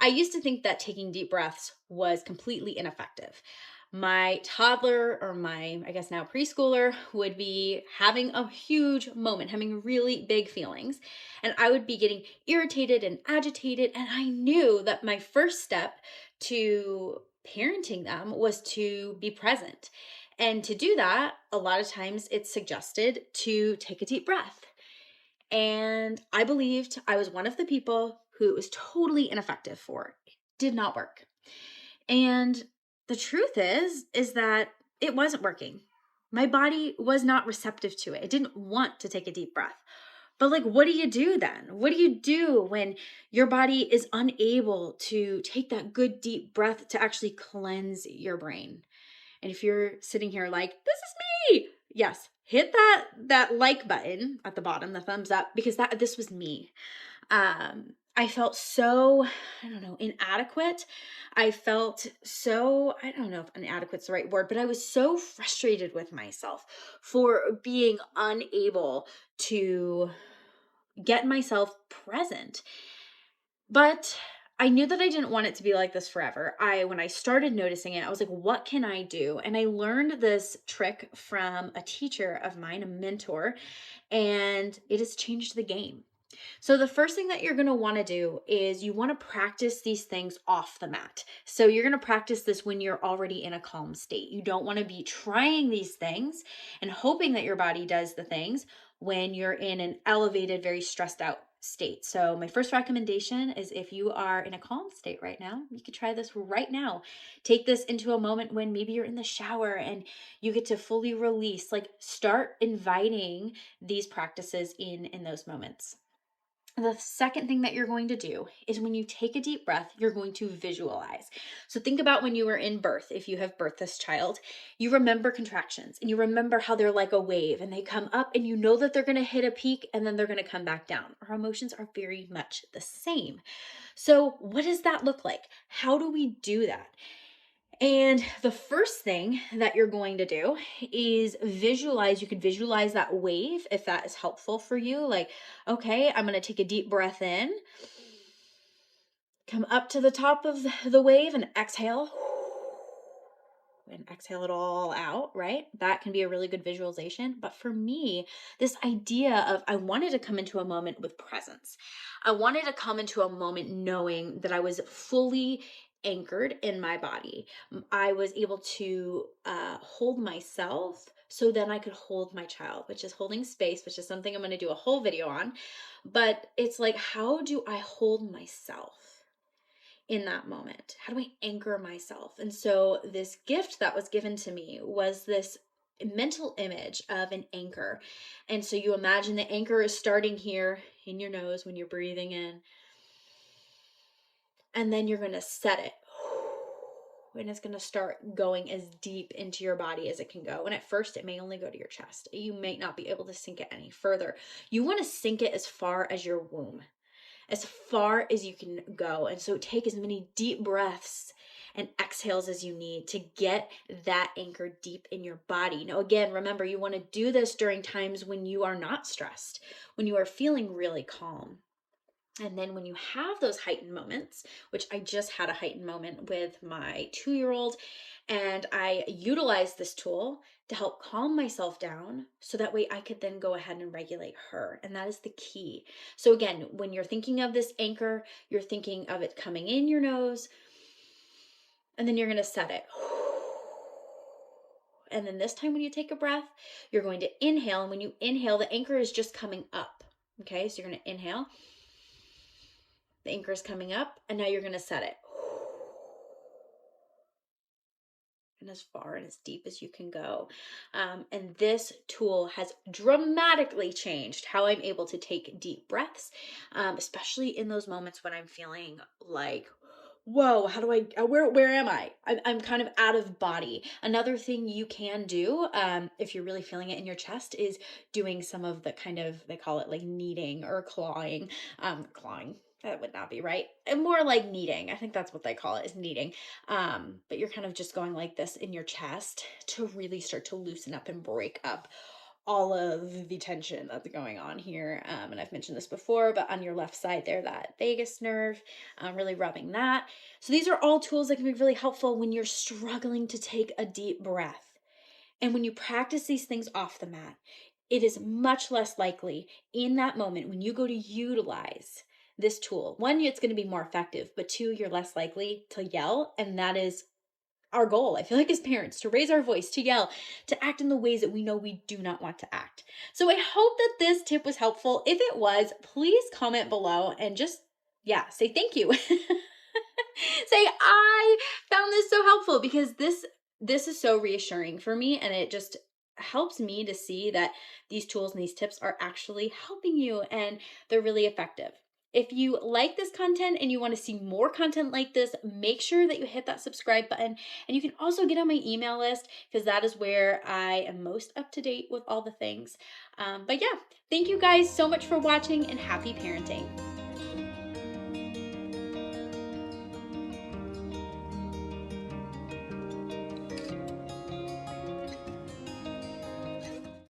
I used to think that taking deep breaths was completely ineffective. My toddler, or my, I guess now preschooler, would be having a huge moment, having really big feelings. And I would be getting irritated and agitated. And I knew that my first step to parenting them was to be present. And to do that, a lot of times it's suggested to take a deep breath. And I believed I was one of the people who it was totally ineffective for. It did not work. And the truth is that it wasn't working. My body was not receptive to it. It didn't want to take a deep breath. But like, what do you do then? What do you do when your body is unable to take that good deep breath to actually cleanse your brain? And if you're sitting here like, this is me, yes, hit that like button at the bottom, the thumbs up, because this was me. I felt so, I don't know, inadequate. I felt so, I don't know if inadequate's the right word, but I was so frustrated with myself for being unable to get myself present. But I knew that I didn't want it to be like this forever. When I started noticing it, I was like, what can I do? And I learned this trick from a teacher of mine, a mentor, and it has changed the game. So the first thing that you're going to want to do is you want to practice these things off the mat. So you're going to practice this when you're already in a calm state. You don't want to be trying these things and hoping that your body does the things when you're in an elevated, very stressed out state. So my first recommendation is, if you are in a calm state right now, you could try this right now. Take this into a moment when maybe you're in the shower and you get to fully release. Like, start inviting these practices in those moments. The second thing that you're going to do is, when you take a deep breath, you're going to visualize. So think about when you were in birth. If you have birthed this child, you remember contractions and you remember how they're like a wave and they come up and you know that they're going to hit a peak and then they're going to come back down. Our emotions are very much the same. So what does that look like? How do we do that? And the first thing that you're going to do is visualize. You could visualize that wave if that is helpful for you. Like, okay, I'm going to take a deep breath in, come up to the top of the wave and exhale. And exhale it all out, right? That can be a really good visualization. But for me, this idea of, I wanted to come into a moment with presence. I wanted to come into a moment knowing that I was fully anchored in my body. I was able to hold myself so then I could hold my child, which is holding space, which is something I'm going to do a whole video on. But it's like, how do I hold myself in that moment? How do I anchor myself? And so this gift that was given to me was this mental image of an anchor. And so you imagine the anchor is starting here in your nose when you're breathing in, and then you're going to set it. And it's going to start going as deep into your body as it can go. And at first, it may only go to your chest. You may not be able to sink it any further. You want to sink it as far as your womb, as far as you can go. And so take as many deep breaths and exhales as you need to get that anchor deep in your body. Now, again, remember, you want to do this during times when you are not stressed, when you are feeling really calm. And then when you have those heightened moments, which I just had a heightened moment with my 2-year-old, and I utilized this tool to help calm myself down so that way I could then go ahead and regulate her. And that is the key. So again, when you're thinking of this anchor, you're thinking of it coming in your nose, and then you're going to set it. And then this time when you take a breath, you're going to inhale. And when you inhale, the anchor is just coming up. Okay, so you're going to inhale. The anchor is coming up, and now you're going to set it. And as far and as deep as you can go. And this tool has dramatically changed how I'm able to take deep breaths, especially in those moments when I'm feeling like, whoa, how do where am I? I'm kind of out of body. Another thing you can do, if you're really feeling it in your chest, is doing some of the kind of, they call it like kneading or clawing, that would not be right. And more like kneading. I think that's what they call it, is kneading. But you're kind of just going like this in your chest to really start to loosen up and break up all of the tension that's going on here. And I've mentioned this before, but on your left side there, that vagus nerve, really rubbing that. So these are all tools that can be really helpful when you're struggling to take a deep breath. And when you practice these things off the mat, it is much less likely in that moment when you go to utilize this tool. One, it's going to be more effective, but two, you're less likely to yell. And that is our goal, I feel like, as parents, to raise our voice, to yell, to act in the ways that we know we do not want to act. So I hope that this tip was helpful. If it was, please comment below and just, yeah, say thank you. Say, I found this so helpful, because this is so reassuring for me, and it just helps me to see that these tools and these tips are actually helping you and they're really effective. If you like this content and you want to see more content like this, make sure that you hit that subscribe button. And you can also get on my email list, because that is where I am most up to date with all the things. But yeah, thank you guys so much for watching, and happy parenting.